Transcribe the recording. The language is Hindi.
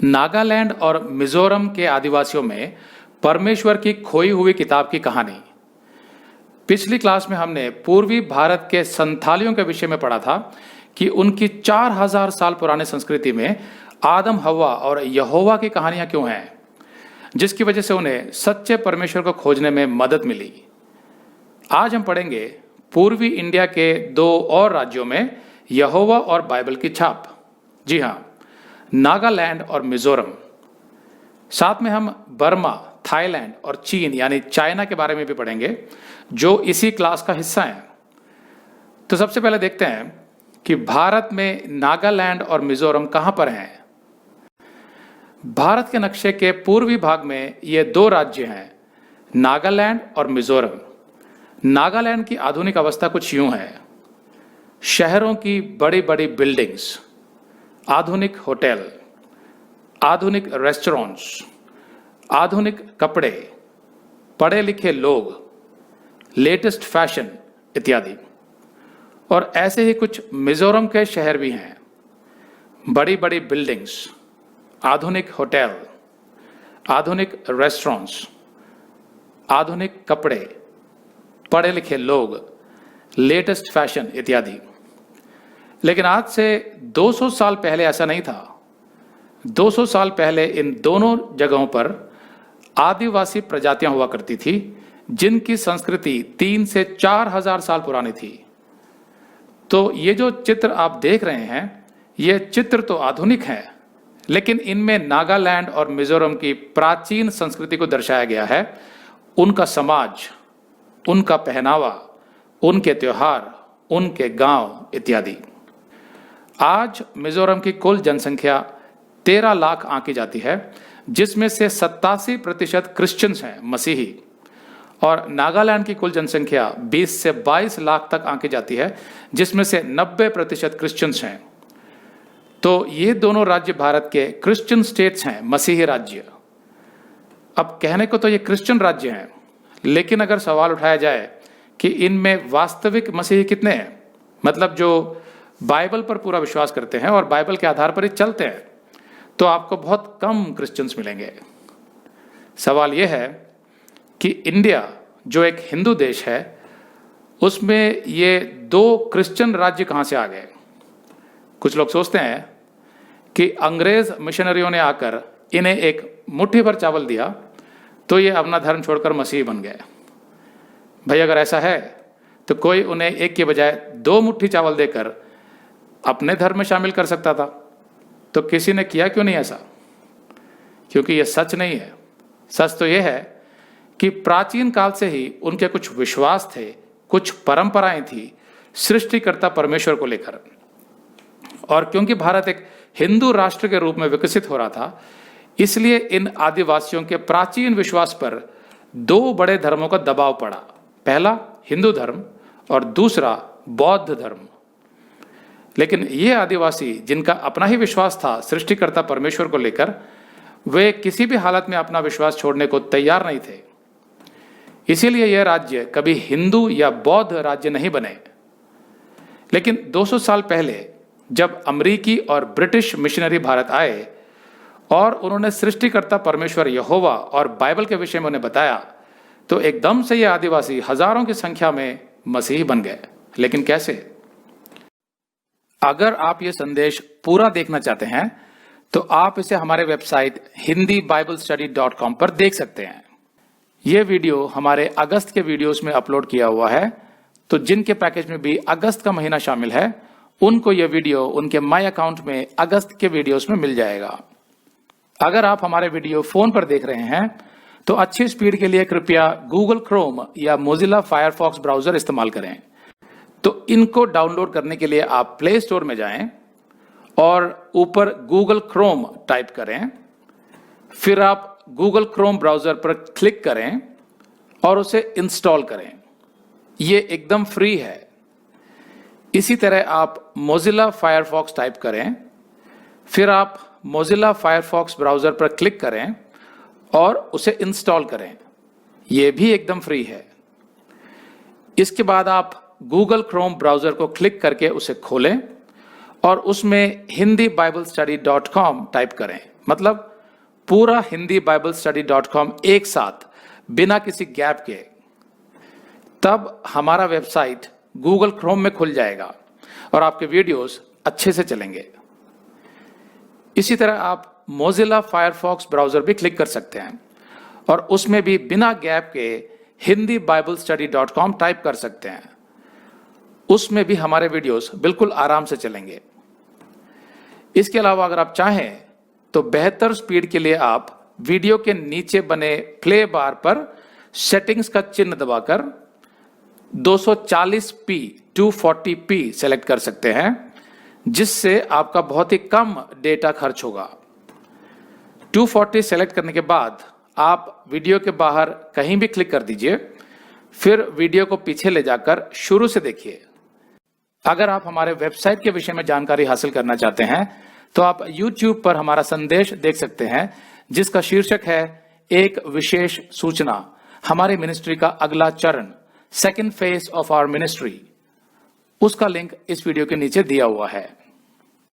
नागालैंड और मिजोरम के आदिवासियों में परमेश्वर की खोई हुई किताब की कहानी। पिछली क्लास में हमने पूर्वी भारत के संथालियों के विषय में पढ़ा था कि उनकी 4000 साल पुराने संस्कृति में आदम हव्वा और यहोवा की कहानियां क्यों हैं, जिसकी वजह से उन्हें सच्चे परमेश्वर को खोजने में मदद मिली। आज हम पढ़ेंगे पूर्वी इंडिया के 2 और राज्यों में यहोवा और बाइबल की छाप। जी हाँ, नागालैंड और मिजोरम। साथ में हम बर्मा, थाईलैंड और चीन यानी चाइना के बारे में भी पढ़ेंगे, जो इसी क्लास का हिस्सा हैं। तो सबसे पहले देखते हैं कि भारत में नागालैंड और मिजोरम कहां पर हैं। भारत के नक्शे के पूर्वी भाग में ये 2 राज्य हैं, नागालैंड और मिजोरम। नागालैंड की आधुनिक अवस्था कुछ यूं है: शहरों की बड़ी बड़ी बिल्डिंग्स, आधुनिक होटल, आधुनिक रेस्टोरेंट्स, आधुनिक कपड़े, पढ़े लिखे लोग, लेटेस्ट फैशन इत्यादि। और ऐसे ही कुछ मिजोरम के शहर भी हैं, बड़ी बड़ी बिल्डिंग्स, आधुनिक होटल, आधुनिक रेस्टोरेंट्स, आधुनिक कपड़े, पढ़े लिखे लोग, लेटेस्ट फैशन इत्यादि। लेकिन आज से 200 साल पहले ऐसा नहीं था। 200 साल पहले इन दोनों जगहों पर आदिवासी प्रजातियां हुआ करती थी, जिनकी संस्कृति 3 से 4000 साल पुरानी थी। तो ये जो चित्र आप देख रहे हैं, ये चित्र तो आधुनिक हैं, लेकिन इनमें नागालैंड और मिजोरम की प्राचीन संस्कृति को दर्शाया गया है। उनका समाज, उनका पहनावा, उनके त्योहार, उनके गांव इत्यादि। आज मिजोरम की कुल जनसंख्या 13 लाख आंकी जाती है, जिसमें से 87% क्रिश्चियंस हैं, मसीही। और नागालैंड की कुल जनसंख्या 20 से 22 लाख तक आंकी जाती है, जिसमें से 90% क्रिश्चियंस हैं। तो ये दोनों राज्य भारत के क्रिश्चियन स्टेट्स हैं, मसीही राज्य। अब कहने को तो ये क्रिश्चियन राज्य हैं, लेकिन अगर सवाल उठाया जाए कि इनमें वास्तविक मसीही कितने हैं, मतलब जो बाइबल पर पूरा विश्वास करते हैं और बाइबल के आधार पर ही चलते हैं, तो आपको बहुत कम क्रिश्चियंस मिलेंगे। सवाल यह है कि इंडिया, जो एक हिंदू देश है, उसमें ये 2 क्रिश्चियन राज्य कहां से आ गए। कुछ लोग सोचते हैं कि अंग्रेज मिशनरियों ने आकर इन्हें एक मुट्ठी भर चावल दिया तो ये अपना धर्म छोड़कर मसीही बन गए। भाई, अगर ऐसा है तो कोई उन्हें एक के बजाय 2 मुट्ठी चावल देकर अपने धर्म में शामिल कर सकता था। तो किसी ने किया क्यों नहीं ऐसा? क्योंकि यह सच नहीं है। सच तो यह है कि प्राचीन काल से ही उनके कुछ विश्वास थे, कुछ परंपराएं थी सृष्टिकर्ता परमेश्वर को लेकर। और क्योंकि भारत एक हिंदू राष्ट्र के रूप में विकसित हो रहा था, इसलिए इन आदिवासियों के प्राचीन विश्वास पर 2 बड़े धर्मों का दबाव पड़ा। पहला हिंदू धर्म और दूसरा बौद्ध धर्म। लेकिन ये आदिवासी, जिनका अपना ही विश्वास था सृष्टिकर्ता परमेश्वर को लेकर, वे किसी भी हालत में अपना विश्वास छोड़ने को तैयार नहीं थे। इसीलिए यह राज्य कभी हिंदू या बौद्ध राज्य नहीं बने। लेकिन 200 साल पहले जब अमेरिकी और ब्रिटिश मिशनरी भारत आए और उन्होंने सृष्टिकर्ता परमेश्वर यहोवा और बाइबल के विषय में उन्हें बताया, तो एकदम से ये आदिवासी हजारों की संख्या में मसीही बन गए। लेकिन कैसे? अगर आप ये संदेश पूरा देखना चाहते हैं तो आप इसे हमारे वेबसाइट hindiBiblestudy.com पर देख सकते हैं। ये वीडियो हमारे अगस्त के वीडियोस में अपलोड किया हुआ है, तो जिनके पैकेज में भी अगस्त का महीना शामिल है, उनको यह वीडियो उनके माई अकाउंट में अगस्त के वीडियोस में मिल जाएगा। अगर आप हमारे वीडियो फोन पर देख रहे हैं तो अच्छी स्पीड के लिए कृपया गूगल क्रोम या मोजिला फायरफॉक्स ब्राउजर इस्तेमाल करें। तो इनको डाउनलोड करने के लिए आप प्ले स्टोर में जाएं और ऊपर गूगल क्रोम टाइप करें, फिर आप गूगल क्रोम ब्राउजर पर क्लिक करें और उसे इंस्टॉल करें। ये एकदम फ्री है। इसी तरह आप मोजिला फायरफॉक्स टाइप करें, फिर आप मोजिला फायरफॉक्स ब्राउजर पर क्लिक करें और उसे इंस्टॉल करें। यह भी एकदम फ्री है। इसके बाद आप गूगल क्रोम ब्राउजर को क्लिक करके उसे खोलें और उसमें hindiBiblestudy.com टाइप करें। मतलब पूरा hindiBiblestudy.com एक साथ बिना किसी गैप के, तब हमारा वेबसाइट गूगल क्रोम में खुल जाएगा और आपके वीडियोस अच्छे से चलेंगे। इसी तरह आप मोजिला फायरफॉक्स ब्राउजर भी क्लिक कर सकते हैं और उसमें भी बिना गैप के hindiBiblestudy.com टाइप कर सकते हैं। उसमें भी हमारे वीडियोस बिल्कुल आराम से चलेंगे। इसके अलावा अगर आप चाहें तो बेहतर स्पीड के लिए आप वीडियो के नीचे बने प्ले बार पर सेटिंग्स का चिन्ह दबाकर 240p 240p सेलेक्ट कर सकते हैं, जिससे आपका बहुत ही कम डेटा खर्च होगा। 240 सेलेक्ट करने के बाद आप वीडियो के बाहर कहीं भी क्लिक कर दीजिए, फिर वीडियो को पीछे ले जाकर शुरू से देखिए। अगर आप हमारे वेबसाइट के विषय में जानकारी हासिल करना चाहते हैं तो आप YouTube पर हमारा संदेश देख सकते हैं, जिसका शीर्षक है एक विशेष सूचना, हमारी मिनिस्ट्री का अगला चरण, second phase of our ministry. उसका लिंक इस वीडियो के नीचे दिया हुआ है।